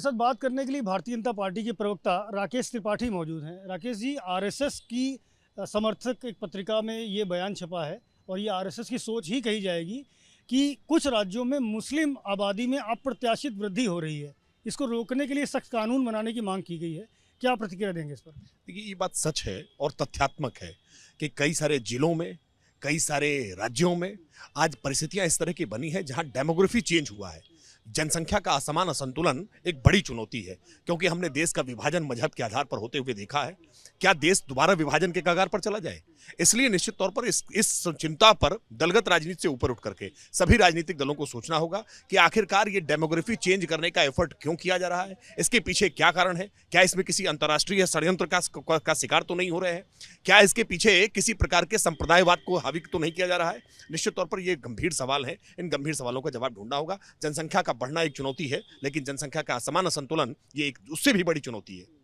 साथ बात करने के लिए भारतीय जनता पार्टी के प्रवक्ता राकेश त्रिपाठी मौजूद हैं। राकेश जी, आरएसएस की समर्थक एक पत्रिका में ये बयान छपा है और ये आरएसएस की सोच ही कही जाएगी कि कुछ राज्यों में मुस्लिम आबादी में अप्रत्याशित वृद्धि हो रही है। इसको रोकने के लिए सख्त कानून बनाने की मांग की गई है। क्या प्रतिक्रिया देंगे इस पर? देखिए, ये बात सच है और तथ्यात्मक है कि कई सारे जिलों में, कई सारे राज्यों में आज परिस्थितियां इस तरह की बनी है जहां डेमोग्राफी चेंज हुआ है। जनसंख्या का असमान असंतुलन एक बड़ी चुनौती है, क्योंकि हमने देश का विभाजन मजहब के आधार पर होते हुए देखा है। क्या देश दोबारा विभाजन के कगार पर चला जाए? इसलिए निश्चित तौर पर इस चिंता पर दलगत राजनीति से ऊपर उठ करके सभी राजनीतिक दलों को सोचना होगा कि आखिरकार ये डेमोग्राफी चेंज करने का एफर्ट क्यों किया जा रहा है, इसके पीछे क्या कारण है। क्या इसमें किसी अंतर्राष्ट्रीय षड्यंत्र का शिकार तो नहीं हो रहे हैं? क्या इसके पीछे किसी प्रकार के संप्रदायवाद को हावी तो नहीं किया जा रहा है? निश्चित तौर पर ये गंभीर सवाल है। इन गंभीर सवालों का जवाब ढूंढना होगा। जनसंख्या का बढ़ना एक चुनौती है, लेकिन जनसंख्या का असमान असंतुलन ये एक उससे भी बड़ी चुनौती है।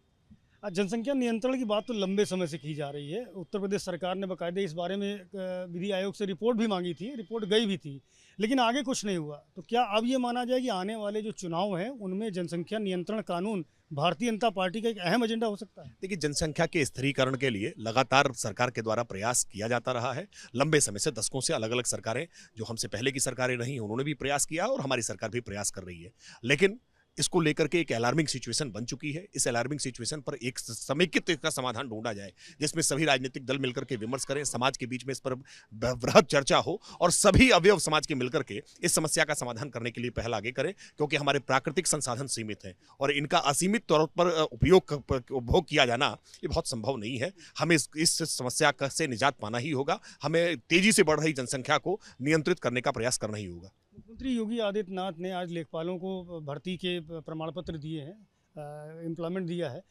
जनसंख्या नियंत्रण की बात तो लंबे समय से की जा रही है। उत्तर प्रदेश सरकार ने बाकायदे इस बारे में विधि आयोग से रिपोर्ट भी मांगी थी, रिपोर्ट गई भी थी, लेकिन आगे कुछ नहीं हुआ। तो क्या अब ये माना जाए कि आने वाले जो चुनाव हैं उनमें जनसंख्या नियंत्रण कानून भारतीय जनता पार्टी का एक अहम एजेंडा हो सकता है? देखिए, जनसंख्या के स्थिरीकरण के लिए लगातार सरकार के द्वारा प्रयास किया जाता रहा है। लंबे समय से, दशकों से अलग अलग सरकारें, जो हमसे पहले की सरकारें रही, उन्होंने भी प्रयास किया और हमारी सरकार भी प्रयास कर रही है। लेकिन इसको लेकर के एक अलार्मिंग सिचुएशन बन चुकी है। इस अलार्मिंग सिचुएशन पर एक समेकित का समाधान ढूंढा जाए, जिसमें सभी राजनीतिक दल मिलकर के विमर्श करें, समाज के बीच में इस पर बृहद चर्चा हो और सभी अवयव समाज के मिलकर के इस समस्या का समाधान करने के लिए पहल आगे करें। क्योंकि हमारे प्राकृतिक संसाधन सीमित हैं और इनका असीमित तौर पर उपभोग किया जाना ये बहुत संभव नहीं है। हमें इस समस्या से निजात पाना ही होगा। हमें तेजी से बढ़ रही जनसंख्या को नियंत्रित करने का प्रयास करना ही होगा। मुख्यमंत्री योगी आदित्यनाथ ने आज लेखपालों को भर्ती के प्रमाण पत्र दिए हैं, एम्प्लॉयमेंट दिया है।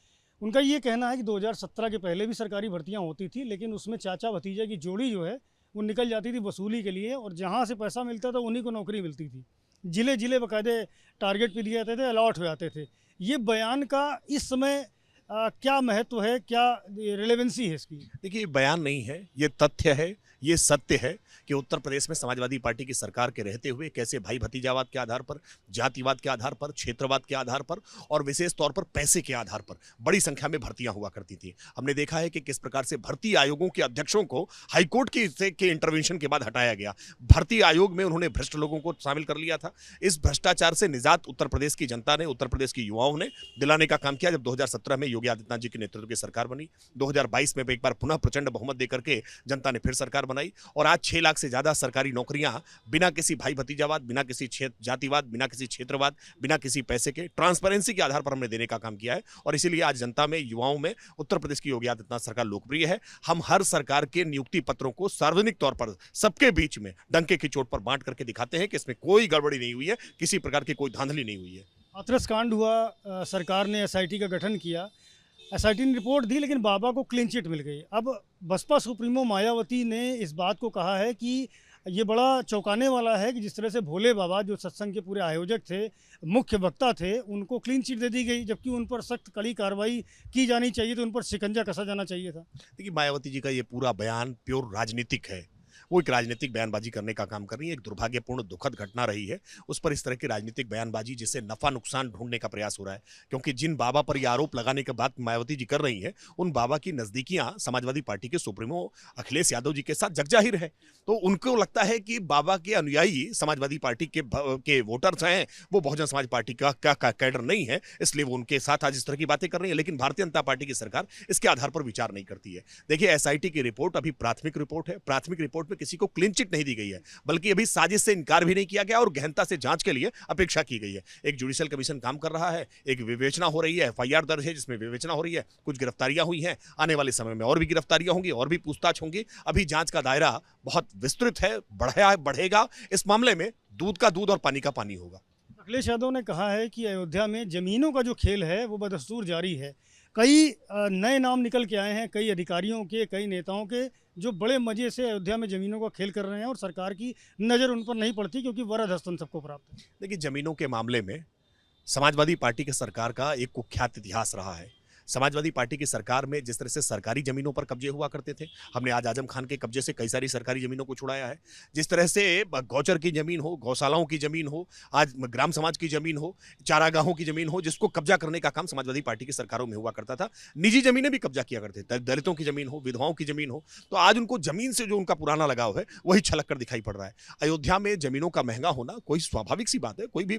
उनका ये कहना है कि 2017 के पहले भी सरकारी भर्तियां होती थी, लेकिन उसमें चाचा भतीजे की जोड़ी जो है वो निकल जाती थी वसूली के लिए, और जहां से पैसा मिलता था उन्हीं को नौकरी मिलती थी। जिले जिले बाकायदे टारगेट पे दिए जाते थे, अलॉट हो जाते थे। ये बयान का इस समय क्या महत्व है, क्या रिलेवेंसी है इसकी? देखिए, बयान नहीं है, ये तथ्य है, ये सत्य है कि उत्तर प्रदेश में समाजवादी पार्टी की सरकार के रहते हुए कैसे भाई भतीजावाद के आधार पर, जातिवाद के आधार पर, क्षेत्रवाद के आधार पर और विशेष तौर पर पैसे के आधार पर बड़ी संख्या में भर्तियां हुआ करती थी। हमने देखा है कि किस प्रकार से भर्ती आयोगों के अध्यक्षों को हाईकोर्ट के इंटरवेंशन के बाद हटाया गया। भर्ती आयोग में उन्होंने भ्रष्ट लोगों को शामिल कर लिया था। इस भ्रष्टाचार से निजात उत्तर प्रदेश की जनता ने, उत्तर प्रदेश की युवाओं ने दिलाने का काम किया जब 2017 में योगी आदित्यनाथ जी के नेतृत्व की सरकार बनी। 2022 में एक बार पुनः प्रचंड बहुमत देकर के जनता ने फिर सरकार बनाई और आज 6 लाख से ज्यादा सरकारी नौकरियां बिना किसी भाई भतीजावाद, बिना किसी जातिवाद, बिना किसी क्षेत्रवाद, बिना किसी पैसे के, ट्रांसपेरेंसी के आधार पर हमने देने का काम किया है। और इसीलिए आज जनता में, युवाओं में उत्तर प्रदेश की योगी आदित्यनाथ सरकार लोकप्रिय है। हम हर सरकार के नियुक्ति पत्रों को सार्वजनिक तौर पर सबके बीच में डंके की चोट पर बांट करके दिखाते हैं कि इसमें कोई गड़बड़ी नहीं हुई है, किसी प्रकार की कोई धांधली नहीं हुई है। हाथरस कांड हुआ, सरकार ने एसआईटी का गठन किया, एसआईटी ने रिपोर्ट दी, लेकिन बाबा को क्लीन चिट मिल गई। अब बसपा सुप्रीमो मायावती ने इस बात को कहा है कि ये बड़ा चौंकाने वाला है कि जिस तरह से भोले बाबा, जो सत्संग के पूरे आयोजक थे, मुख्य वक्ता थे, उनको क्लीन चिट दे दी गई, जबकि उन पर सख्त कड़ी कार्रवाई की जानी चाहिए थी, उन पर शिकंजा कसा जाना चाहिए था। देखिए, मायावती जी का ये पूरा बयान प्योर राजनीतिक है। वो एक राजनीतिक बयानबाजी करने का काम कर रही है। एक दुर्भाग्यपूर्ण, दुखद घटना रही है, उस पर इस तरह की राजनीतिक बयानबाजी जिससे नफा नुकसान ढूंढने का प्रयास हो रहा है। क्योंकि जिन बाबा पर यह आरोप लगाने के बाद मायावती जी कर रही है, उन बाबा की नजदीकियां समाजवादी पार्टी के सुप्रीमो अखिलेश यादव जी के साथ जगजाहिर है। तो उनको लगता है कि बाबा के अनुयायी समाजवादी पार्टी के वोटर्स हैं, वो बहुजन समाज पार्टी का कैडर नहीं है, इसलिए वो उनके साथ आज इस तरह की बातें कर रही है। लेकिन भारतीय जनता पार्टी की सरकार इसके आधार पर विचार नहीं करती है। देखिए, एसआईटी की रिपोर्ट अभी प्राथमिक रिपोर्ट है। प्राथमिक रिपोर्ट में किसी को क्लीन चिट नहीं दी गई है, बल्कि अभी साजिश से इनकार भी नहीं किया गया और गहनता से जांच के लिए अपेक्षा की गई है। एक जुडिशियल कमीशन काम कर रहा है, एक विवेचना हो रही है, एफआईआर दर्ज है जिसमें विवेचना हो रही है, कुछ गिरफ्तारियां हुई हैं, आने वाले समय में और भी गिरफ्तारियां होंगी और भी पूछताछ होंगी। अभी जांच का दायरा बहुत विस्तृत है, बढ़ेगा। इस मामले में दूध का दूध और पानी का पानी होगा। अखिलेश यादव ने कहा है कि अयोध्या में जमीनों का जो खेल है वो बदस्तूर जारी है। कई नए नाम निकल के आए हैं, कई अधिकारियों के, कई नेताओं के, जो बड़े मजे से अयोध्या में ज़मीनों का खेल कर रहे हैं और सरकार की नज़र उन पर नहीं पड़ती, क्योंकि वरद हस्तन सबको प्राप्त है। देखिए, जमीनों के मामले में समाजवादी पार्टी की सरकार का एक कुख्यात इतिहास रहा है। समाजवादी पार्टी की सरकार में जिस तरह से सरकारी जमीनों पर कब्जे हुआ करते थे, हमने आज आजम खान के कब्जे से कई सारी सरकारी जमीनों को छुड़ाया है। जिस तरह से गौचर की जमीन हो, गौशालाओं की जमीन हो, आज ग्राम समाज की जमीन हो, चारागाहों की जमीन हो, जिसको कब्जा करने का काम समाजवादी पार्टी की सरकारों में हुआ करता था। निजी जमीनें भी कब्जा किया करते थे, दलितों की जमीन हो, विधवाओं की जमीन हो, तो आज उनको जमीन से जो उनका पुराना लगाव है वही छलक कर दिखाई पड़ रहा है। अयोध्या में जमीनों का महंगा होना कोई स्वाभाविक सी बात है। कोई भी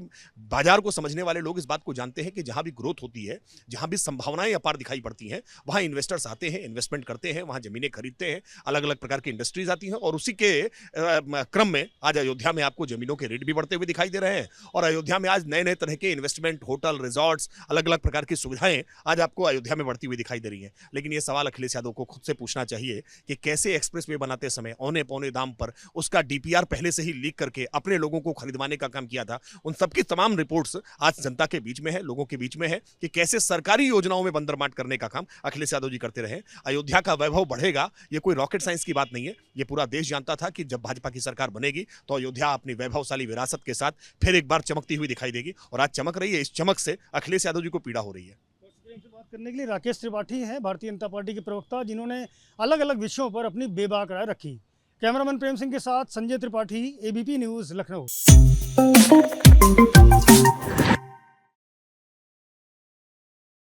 बाजार को समझने वाले लोग इस बात को जानते हैं कि जहां भी ग्रोथ होती है, जहां भी संभावनाएं अपार दिखाई पड़ती हैं, वहां इन्वेस्टर्स आते हैं, इन्वेस्टमेंट करते हैं, वहां जमीनें खरीदते हैं, अलग अलग प्रकार की इंडस्ट्रीज आती हैं और उसी के क्रम में आज अयोध्या में आपको जमीनों के रेट भी बढ़ते हुए दिखाई दे रहे हैं। और अयोध्या में आज नए नए तरह के इन्वेस्टमेंट, होटल, रिजॉर्ट्स, अलग अलग प्रकार की सुविधाएं आज आपको अयोध्या में बढ़ती हुई दिखाई दे रही हैं। लेकिन यह सवाल अखिलेश यादव को खुद से पूछना चाहिए कि कैसे एक्सप्रेस वे बनाते समय औने पौने दाम पर उसका डीपीआर पहले से ही लीक करके अपने लोगों को खरीदवाने का काम किया था। उन सबकी तमाम रिपोर्ट्स आज जनता के बीच में है, लोगों के बीच में है कि कैसे सरकारी योजनाओं में बंदरमाट करने का काम अखिलेश यादव जी करते रहे। अयोध्या का वैभव बढ़ेगा, ये कोई रॉकेट साइंस की बात नहीं है। ये पूरा देश जानता था कि जब भाजपा की सरकार बनेगी तो अयोध्या अपनी वैभवशाली विरासत के साथ फिर एक बार चमकती हुई दिखाई देगी और आज चमक रही है। इस चमक से अखिलेश यादव जी को पीड़ा हो रही है। से बात करने के लिए राकेश त्रिपाठी हैं, भारतीय जनता पार्टी के प्रवक्ता, जिन्होंने अलग अलग विषयों पर अपनी बेबाक राय रखी। कैमरामैन प्रेम सिंह के साथ संजय त्रिपाठी, एबीपी न्यूज़, लखनऊ।